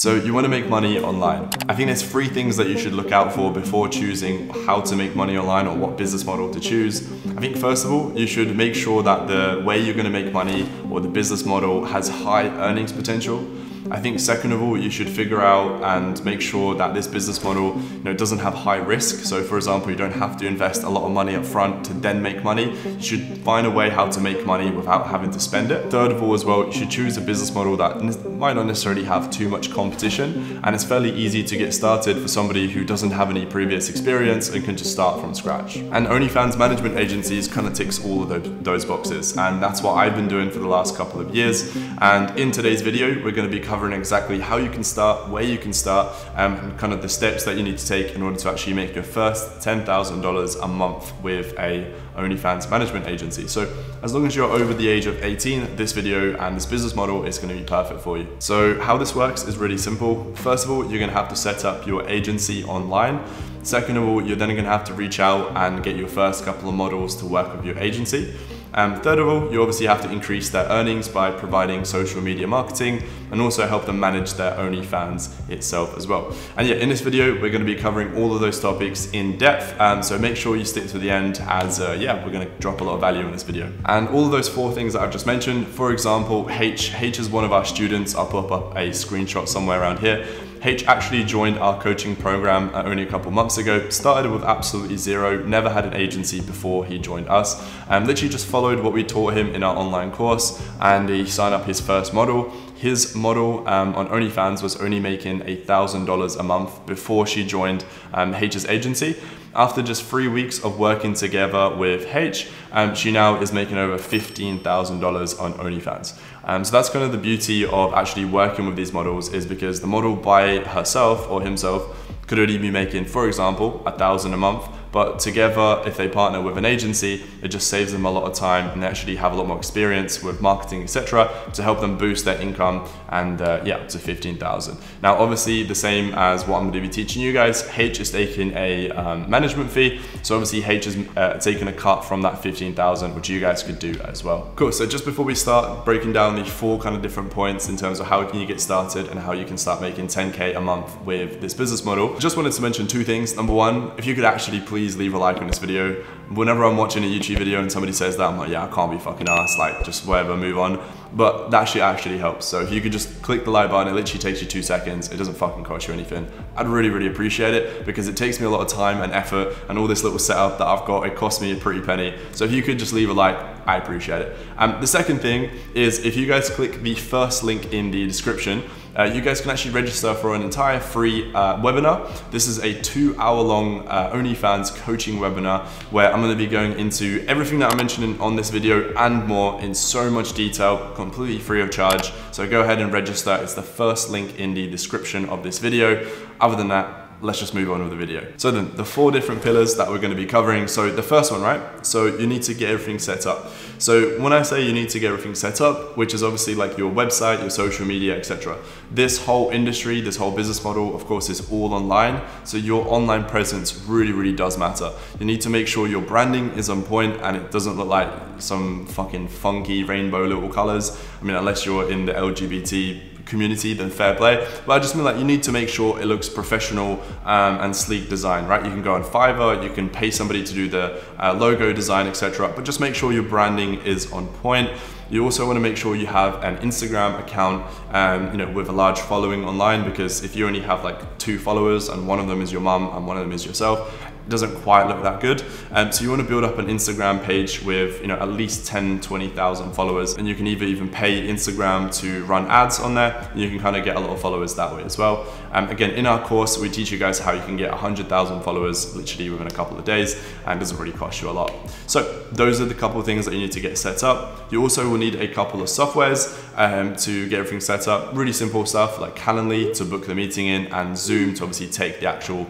So you want to make money online. I think there's 3 things that you should look out for before choosing how to make money online or what business model to choose. I think first of all, you should make sure that the way you're going to make money or the business model has high earnings potential. I think second of all, you should figure out and make sure that this business model, doesn't have high risk. So for example, you don't have to invest a lot of money up front to then make money. You should find a way how to make money without having to spend it. Third of all as well, you should choose a business model that might not necessarily have too much competition, and it's fairly easy to get started for somebody who doesn't have any previous experience and can just start from scratch. And OnlyFans Management Agencies kind of ticks all of those boxes, and that's what I've been doing for the last couple of years. And in today's video, we're going to be covering exactly how you can start, where you can start, and kind of the steps that you need to take in order to actually make your first $10,000 a month with a OnlyFans management agency. So as long as you're over the age of 18, this video and this business model is going to be perfect for you. So how this works is really simple. First of all, you're going to have to set up your agency online. Second of all, you're then going to have to reach out and get your first couple of models to work with your agency. Third of all, you obviously have to increase their earnings by providing social media marketing and also help them manage their OnlyFans itself as well. And yeah, in this video, we're going to be covering all of those topics in depth. So make sure you stick to the end as we're going to drop a lot of value in this video. And all of those 4 things that I've just mentioned, for example, H is one of our students. I'll pop up a screenshot somewhere around here. H actually joined our coaching program only a couple months ago, started with absolutely zero, never had an agency before he joined us, literally just followed what we taught him in our online course, and he signed up his first model. His model on OnlyFans was only making $1,000 a month before she joined H's agency. After just 3 weeks of working together with H, she now is making over $15,000 on OnlyFans. So that's kind of the beauty of actually working with these models, is because the model by herself or himself could only be making, for example, $1,000 a month, but together, if they partner with an agency, it just saves them a lot of time and they actually have a lot more experience with marketing, etc., to help them boost their income and up to $15,000. Now, obviously, the same as what I'm going to be teaching you guys, H is taking a management fee. So obviously, H is taking a cut from that $15,000, which you guys could do as well. Cool. So just before we start breaking down the 4 kind of different points in terms of how can you get started and how you can start making 10K a month with this business model, just wanted to mention 2 things. Number 1, if you could actually please leave a like on this video. Whenever I'm watching a YouTube video and somebody says that, I'm like, yeah, I can't be fucking arsed, like just whatever, move on. But that shit actually helps. So if you could just click the like button, it literally takes you 2 seconds. It doesn't fucking cost you anything. I'd really, really appreciate it, because it takes me a lot of time and effort, and all this little setup that I've got, it costs me a pretty penny. So if you could just leave a like, I appreciate it. The second thing is, if you guys click the first link in the description, you guys can actually register for an entire free webinar. This is a 2-hour-long OnlyFans coaching webinar where I'm going to be going into everything that I'm mentioning on this video and more in so much detail, completely free of charge. So go ahead and register. It's the first link in the description of this video. Other than that, let's just move on with the video. So then, the 4 different pillars that we're going to be covering. So the first one, right? So you need to get everything set up. So when I say you need to get everything set up, which is obviously like your website, your social media, etc. This whole industry, this whole business model, of course, is all online. So your online presence really, really does matter. You need to make sure your branding is on point and it doesn't look like some fucking funky rainbow little colors. I mean, unless you're in the LGBT community, then fair play. But I just mean, like, you need to make sure it looks professional and sleek design, right? You can go on Fiverr, you can pay somebody to do the logo design, etc. But just make sure your branding is on point. You also want to make sure you have an Instagram account, with a large following online, because if you only have like 2 followers and one of them is your mum and one of them is yourself, it doesn't quite look that good. So you want to build up an Instagram page with at least 10-20,000 followers, and you can even pay Instagram to run ads on there. You can kind of get a lot of followers that way as well. Again, in our course, we teach you guys how you can get 100,000 followers literally within a couple of days, and it doesn't really cost you a lot. So those are the couple of things that you need to get set up. You also will need a couple of softwares to get everything set up. Really simple stuff like Calendly to book the meeting in, and Zoom to obviously take the actual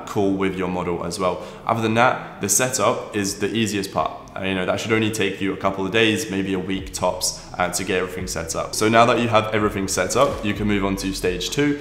call with your model as well. Other than that, the setup is the easiest part. You know, that should only take you a couple of days, maybe a week tops, to get everything set up. So now that you have everything set up, you can move on to stage 2,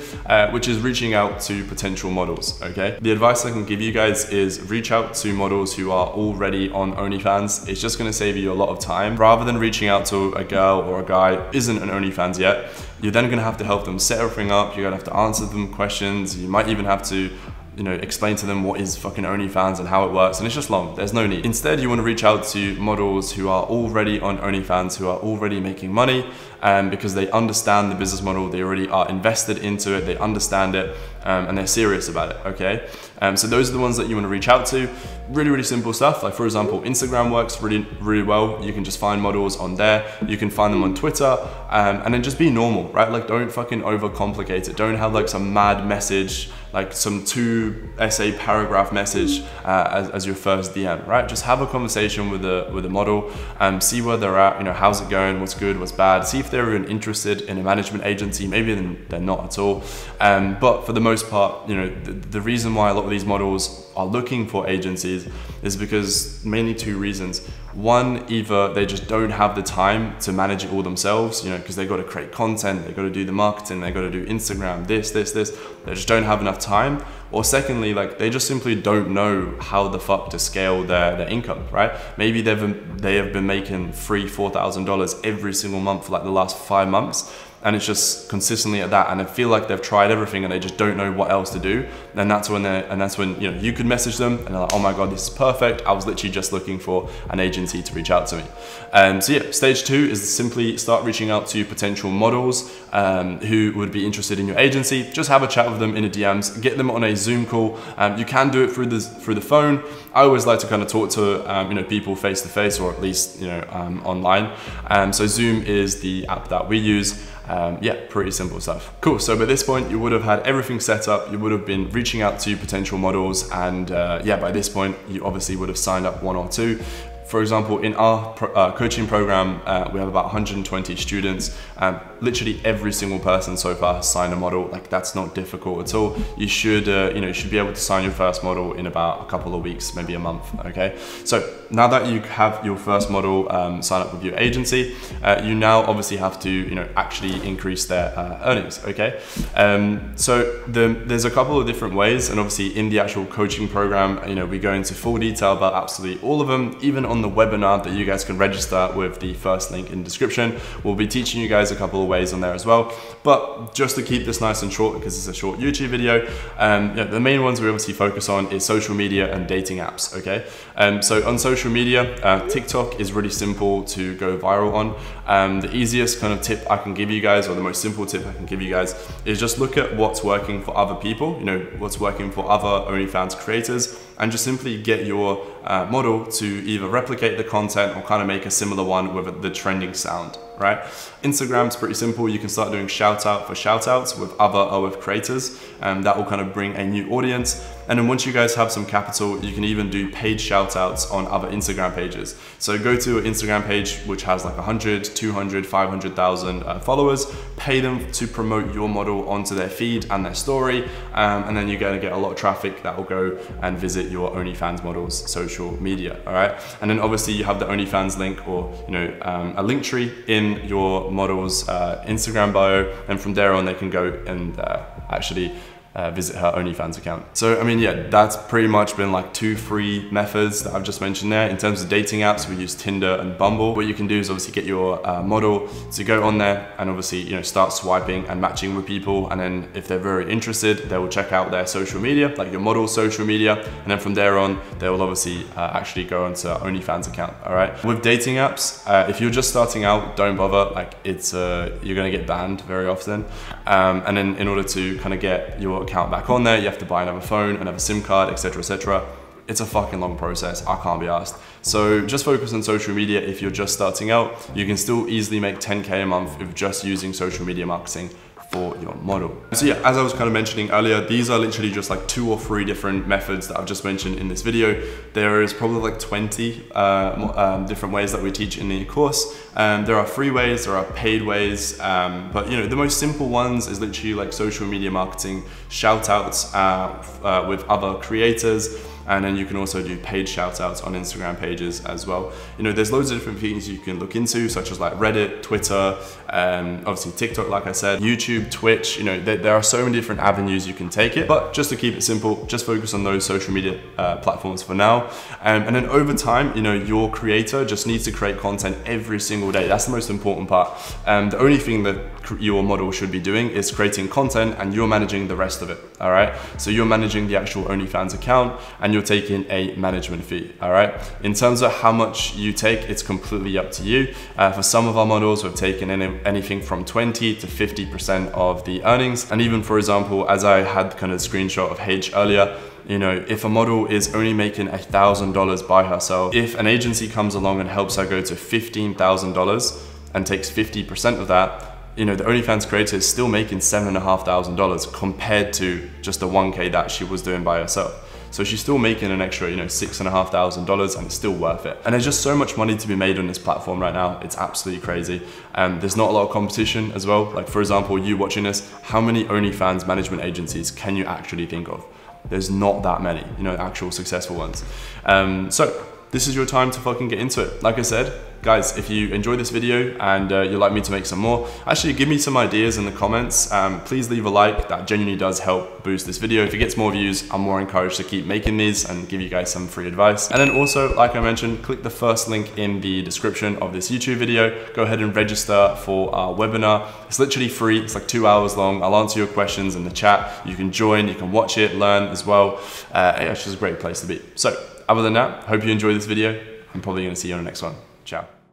which is reaching out to potential models, okay? The advice I can give you guys is reach out to models who are already on OnlyFans. It's just gonna save you a lot of time. Rather than reaching out to a girl or a guy who isn't an OnlyFans yet, you're then gonna have to help them set everything up. You're gonna have to answer them questions. You might even have to, you know, explain to them what is fucking OnlyFans and how it works, and it's just long. There's no need. Instead, you want to reach out to models who are already on OnlyFans, who are already making money, because they understand the business model, they already are invested into it, they understand it, and they're serious about it, okay? So those are the ones that you want to reach out to. Really, really simple stuff. Like for example, Instagram works really, really well. You can just find models on there. You can find them on Twitter, and then just be normal, right? Like don't fucking overcomplicate it. Don't have like some mad message, like some 2 essay paragraph message as your first DM, right? Just have a conversation with a model, see where they're at, you know, how's it going, what's good, what's bad, see if they're even interested in a management agency. Maybe they're not at all, but for the most part, you know, the reason why a lot of these models are looking for agencies is because mainly 2 reasons. One, either they just don't have the time to manage it all themselves, you know, because they got to create content, they got to do the marketing, they got to do Instagram, this. They just don't have enough time. Or secondly, like they just simply don't know how the fuck to scale their income, right? Maybe they have been making $3,000-$4,000 every single month for like the last 5 months, and it's just consistently at that, and they feel like they've tried everything and they just don't know what else to do. And that's when you know, you could message them and they're like, oh my god, this is perfect, I was literally just looking for an agency to reach out to me. So yeah, stage 2 is simply start reaching out to potential models who would be interested in your agency. Just have a chat with them in the DMs, get them on a Zoom call. You can do it through the phone. I always like to kind of talk to you know, people face to face, or at least, you know, online. So Zoom is the app that we use. Yeah, pretty simple stuff. Cool, so by this point, you would have had everything set up, you would have been reaching out to potential models, and yeah, by this point, you obviously would have signed up 1 or 2. For example, in our coaching program, we have about 120 students. Literally every single person so far has signed a model. Like that's not difficult at all. You should, you know, you should be able to sign your first model in about a couple of weeks, maybe a month. Okay. So now that you have your first model sign up with your agency, you now obviously have to, you know, actually increase their earnings. Okay. So there's a couple of different ways, and obviously in the actual coaching program, you know, we go into full detail about absolutely all of them, even on the webinar that you guys can register with the first link in the description. We'll be teaching you guys a couple of ways on there as well. But just to keep this nice and short, because it's a short YouTube video, yeah, the main ones we obviously focus on is social media and dating apps, okay? So on social media, TikTok is really simple to go viral on. The easiest kind of tip I can give you guys, or the most simple tip I can give you guys, is just look at what's working for other people, you know, what's working for other OnlyFans creators, and just simply get your model to either replicate the content or kind of make a similar one with the trending sound, right? Instagram's pretty simple. You can start doing shout out for shout outs with other OF creators, and that will kind of bring a new audience. And then once you guys have some capital, you can even do paid shout outs on other Instagram pages. So go to an Instagram page which has like 100, 200, 500,000 followers, pay them to promote your model onto their feed and their story, and then you're gonna get a lot of traffic that will go and visit your OnlyFans models' social media, all right? And then obviously you have the OnlyFans link, or you know, a link tree in your model's Instagram bio, and from there on they can go and actually visit her OnlyFans account. So I mean, yeah, that's pretty much been like 2 free methods that I've just mentioned there. In terms of dating apps, we use Tinder and Bumble. What you can do is obviously get your model to go on there and obviously, you know, start swiping and matching with people, and then if they're very interested, they will check out their social media, like your model's social media, and then from there on they will obviously actually go onto OnlyFans account. All right, with dating apps, if you're just starting out, don't bother. Like it's you're gonna get banned very often, and then in order to kind of get your account back on there, you have to buy another phone, another SIM card, etc, etc. It's a fucking long process. I can't be asked. So just focus on social media. If you're just starting out, you can still easily make 10K a month with just using social media marketing for your model. So yeah, as I was kind of mentioning earlier, these are literally just like 2 or 3 different methods that I've just mentioned in this video. There is probably like 20 different ways that we teach in the course. There are free ways, there are paid ways, but you know, the most simple ones is literally like social media marketing, shout outs with other creators, And then you can also do paid shout outs on Instagram pages as well. You know, there's loads of different things you can look into, such as like Reddit, Twitter, obviously TikTok, like I said, YouTube, Twitch. You know, there are so many different avenues you can take it, but just to keep it simple, just focus on those social media platforms for now. And then over time, you know, your creator just needs to create content every single day. That's the most important part. The only thing that your model should be doing is creating content, and you're managing the rest of it. All right. So you're managing the actual OnlyFans account, and you're taking a management fee. All right. In terms of how much you take, it's completely up to you. For some of our models, we've taken anything from 20 to 50% of the earnings. And even, for example, as I had kind of screenshot of H earlier, you know, if a model is only making $1,000 by herself, if an agency comes along and helps her go to $15,000 and takes 50% of that, you know, the OnlyFans creator is still making $7,500 compared to just the 1K that she was doing by herself. So she's still making an extra, you know, $6,500, and it's still worth it. And there's just so much money to be made on this platform right now. It's absolutely crazy. And there's not a lot of competition as well. Like, for example, you watching this, how many OnlyFans management agencies can you actually think of? There's not that many, you know, actual successful ones. So this is your time to fucking get into it. Like I said, guys, if you enjoyed this video and you'd like me to make some more, actually give me some ideas in the comments. Please leave a like. That genuinely does help boost this video. If it gets more views, I'm more encouraged to keep making these and give you guys some free advice. And then also, like I mentioned, click the first link in the description of this YouTube video. Go ahead and register for our webinar. It's literally free. It's like 2 hours long. I'll answer your questions in the chat. You can join, you can watch it, learn as well. It's just a great place to be. So other than that, hope you enjoyed this video. I'm probably going to see you on the next one. Ciao.